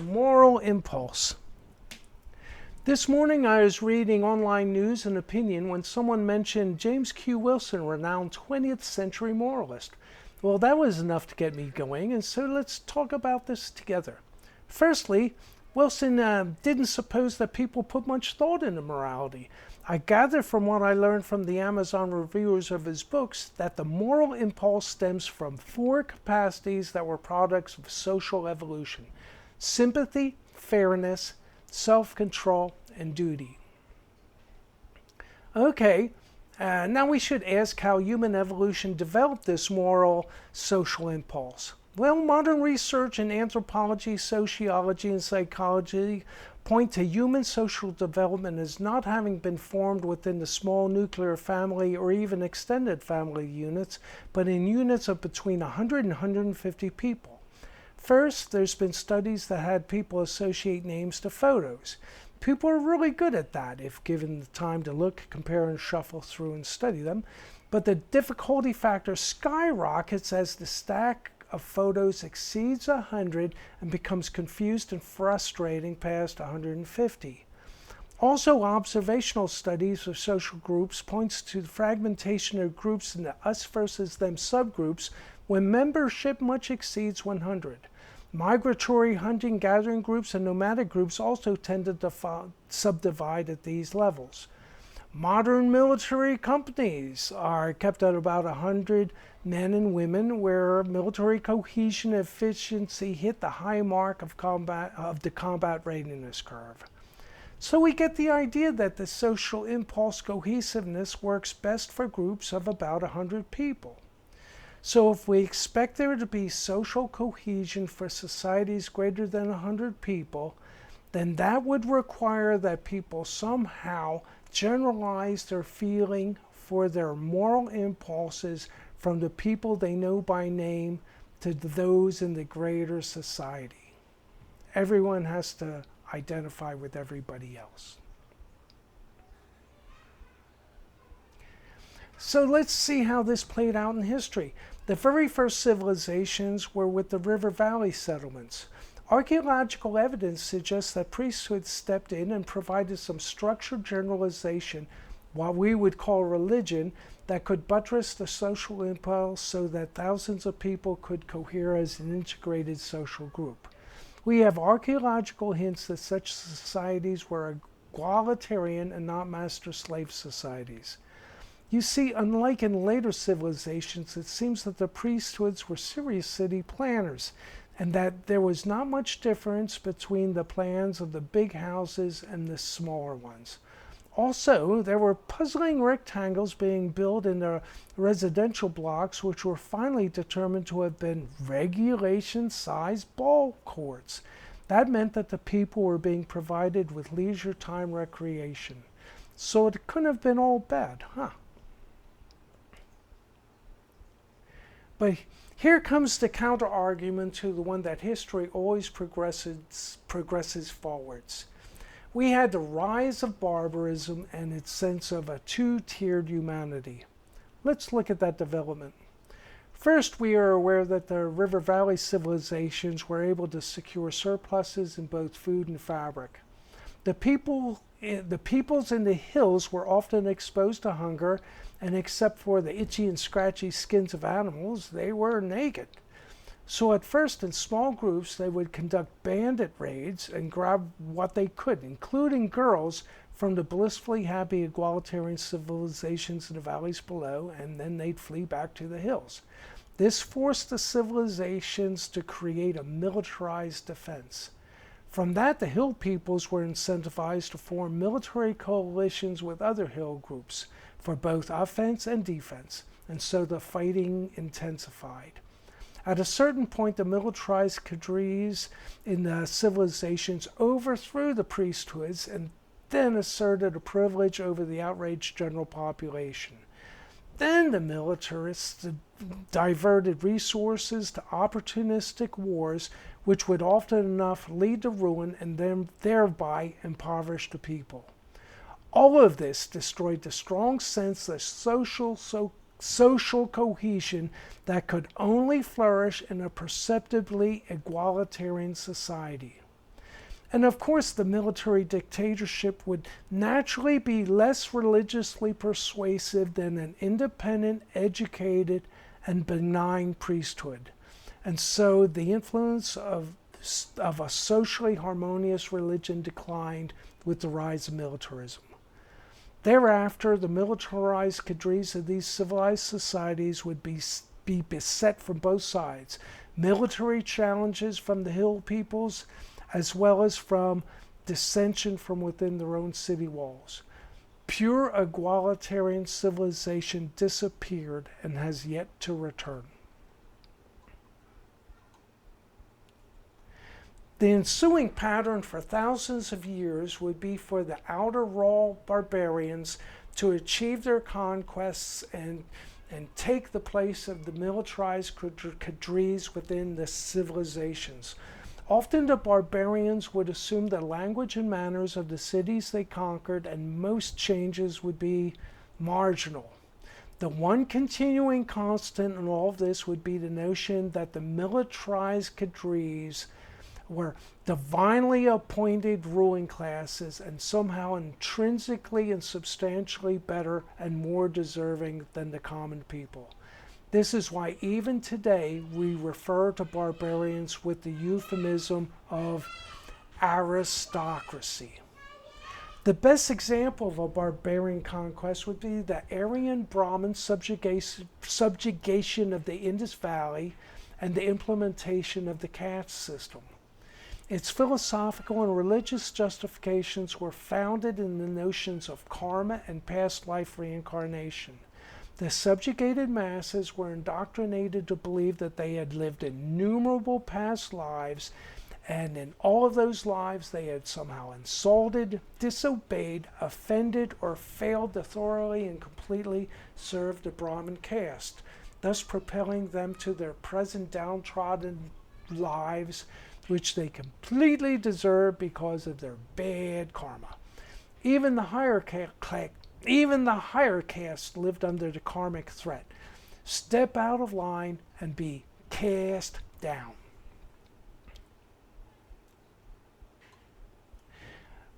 Moral impulse. This morning I was reading online news and opinion when someone mentioned James Q. Wilson, renowned 20th century moralist. Well, that was enough to get me going, and so let's talk about this together. Firstly, Wilson didn't suppose that people put much thought into morality. I gather from what I learned from the Amazon reviewers of his books that the moral impulse stems from four capacities that were products of social evolution: sympathy, fairness, self-control, and duty. Okay, now we should ask how human evolution developed this moral social impulse. Well, modern research in anthropology, sociology, and psychology point to human social development as not having been formed within the small nuclear family or even extended family units, but in units of between 100 and 150 people. First, there's been studies that had people associate names to photos. People are really good at that if given the time to look, compare, and shuffle through and study them. But the difficulty factor skyrockets as the stack of photos exceeds 100 and becomes confused and frustrating past 150. Also, observational studies of social groups points to the fragmentation of groups into us versus them subgroups when membership much exceeds 100. Migratory hunting-gathering groups and nomadic groups also tend to subdivide at these levels. Modern military companies are kept at about 100 men and women, where military cohesion and efficiency hit the high mark of the combat readiness curve. So we get the idea that the social impulse cohesiveness works best for groups of about 100 people. So if we expect there to be social cohesion for societies greater than 100 people, then that would require that people somehow generalize their feeling for their moral impulses from the people they know by name to those in the greater society. Everyone has to identify with everybody else. So let's see how this played out in history. The very first civilizations were with the river valley settlements. Archaeological evidence suggests that priesthood stepped in and provided some structured generalization, what we would call religion, that could buttress the social impulse so that thousands of people could cohere as an integrated social group. We have archaeological hints that such societies were egalitarian and not master-slave societies. You see, unlike in later civilizations, it seems that the priesthoods were serious city planners, and that there was not much difference between the plans of the big houses and the smaller ones. Also, there were puzzling rectangles being built in the residential blocks, which were finally determined to have been regulation-sized ball courts. That meant that the people were being provided with leisure time recreation. So it couldn't have been all bad, huh? But here comes the counter-argument to the one that history always progresses forwards. We had the rise of barbarism and its sense of a two-tiered humanity. Let's look at that development. First, we are aware that the River Valley civilizations were able to secure surpluses in both food and fabric. The peoples in the hills were often exposed to hunger, and except for the itchy and scratchy skins of animals, they were naked. So at first, in small groups, they would conduct bandit raids and grab what they could, including girls from the blissfully happy egalitarian civilizations in the valleys below, and then they'd flee back to the hills. This forced the civilizations to create a militarized defense. From that, the hill peoples were incentivized to form military coalitions with other hill groups for both offense and defense, and so the fighting intensified. At a certain point, the militarized cadres in the civilizations overthrew the priesthoods and then asserted a privilege over the outraged general population. Then the militarists diverted resources to opportunistic wars, which would often enough lead to ruin and then thereby impoverish the people. All of this destroyed the strong sense of social cohesion that could only flourish in a perceptibly egalitarian society. And of course, the military dictatorship would naturally be less religiously persuasive than an independent, educated, and benign priesthood. And so the influence of a socially harmonious religion declined with the rise of militarism. Thereafter, the militarized cadres of these civilized societies would be beset from both sides. Military challenges from the hill peoples, as well as from dissension from within their own city walls. Pure egalitarian civilization disappeared and has yet to return. The ensuing pattern for thousands of years would be for the outer raw barbarians to achieve their conquests and take the place of the militarized cadres within the civilizations. Often the barbarians would assume the language and manners of the cities they conquered, and most changes would be marginal. The one continuing constant in all of this would be the notion that the militarized cadres were divinely appointed ruling classes and somehow intrinsically and substantially better and more deserving than the common people. This is why even today we refer to barbarians with the euphemism of aristocracy. The best example of a barbarian conquest would be the Aryan Brahmin subjugation of the Indus Valley and the implementation of the caste system. Its philosophical and religious justifications were founded in the notions of karma and past life reincarnation. The subjugated masses were indoctrinated to believe that they had lived innumerable past lives, and in all of those lives they had somehow insulted, disobeyed, offended, or failed to thoroughly and completely serve the Brahmin caste, thus propelling them to their present downtrodden lives, which they completely deserve because of their bad karma. Even the higher caste lived under the karmic threat. Step out of line and be cast down.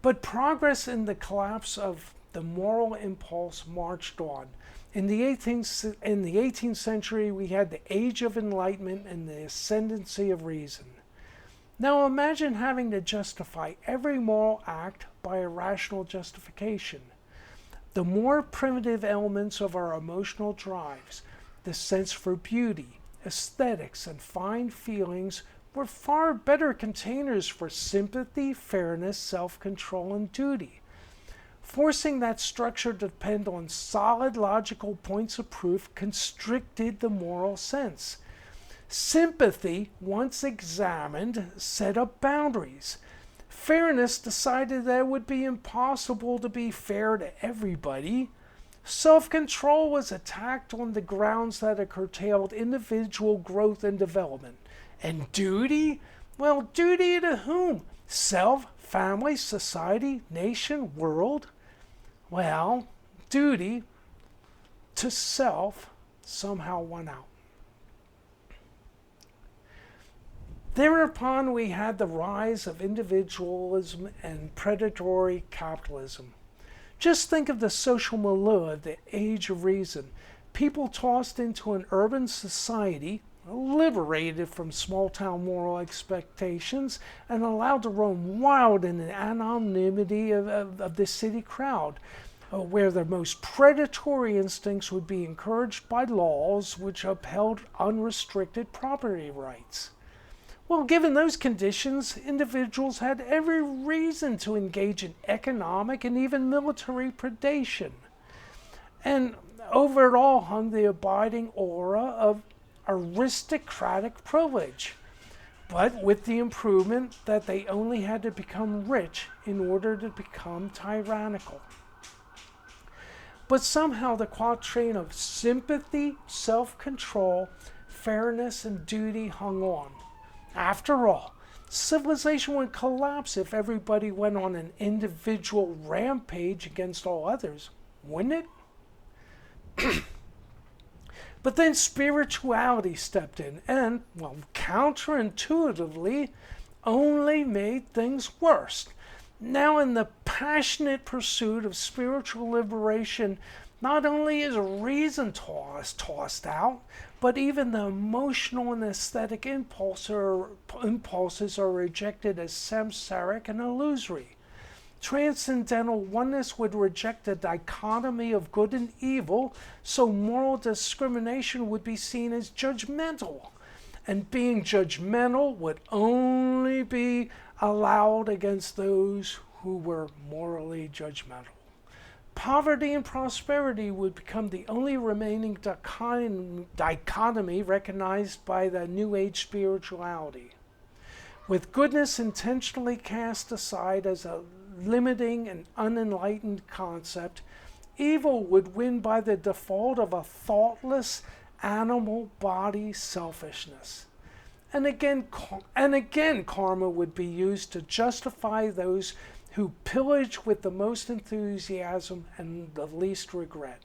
But progress in the collapse of the moral impulse marched on. In the 18th century, we had the Age of Enlightenment and the ascendancy of reason. Now imagine having to justify every moral act by a rational justification. The more primitive elements of our emotional drives, the sense for beauty, aesthetics, and fine feelings, were far better containers for sympathy, fairness, self-control, and duty. Forcing that structure to depend on solid logical points of proof constricted the moral sense. Sympathy, once examined, set up boundaries. Fairness decided that it would be impossible to be fair to everybody. Self-control was attacked on the grounds that it curtailed individual growth and development. And duty? Well, duty to whom? Self, family, society, nation, world? Well, duty to self somehow won out. Thereupon we had the rise of individualism and predatory capitalism. Just think of the social milieu of the Age of Reason. People tossed into an urban society, liberated from small-town moral expectations, and allowed to roam wild in the anonymity of the city crowd, where their most predatory instincts would be encouraged by laws which upheld unrestricted property rights. Well, given those conditions, individuals had every reason to engage in economic and even military predation. And over it all hung the abiding aura of aristocratic privilege, but with the improvement that they only had to become rich in order to become tyrannical. But somehow the quatrain of sympathy, self-control, fairness, and duty hung on. After all, civilization would collapse if everybody went on an individual rampage against all others, wouldn't it? But then spirituality stepped in and, well, counterintuitively, only made things worse. Now, in the passionate pursuit of spiritual liberation, not only is reason tossed out, but even the emotional and aesthetic impulses are rejected as samsaric and illusory. Transcendental oneness would reject the dichotomy of good and evil, so moral discrimination would be seen as judgmental. And being judgmental would only be allowed against those who were morally judgmental. Poverty and prosperity would become the only remaining dichotomy recognized by the New Age spirituality. With goodness intentionally cast aside as a limiting and unenlightened concept, evil would win by the default of a thoughtless, animal body selfishness. And again, karma would be used to justify those who pillage with the most enthusiasm and the least regret.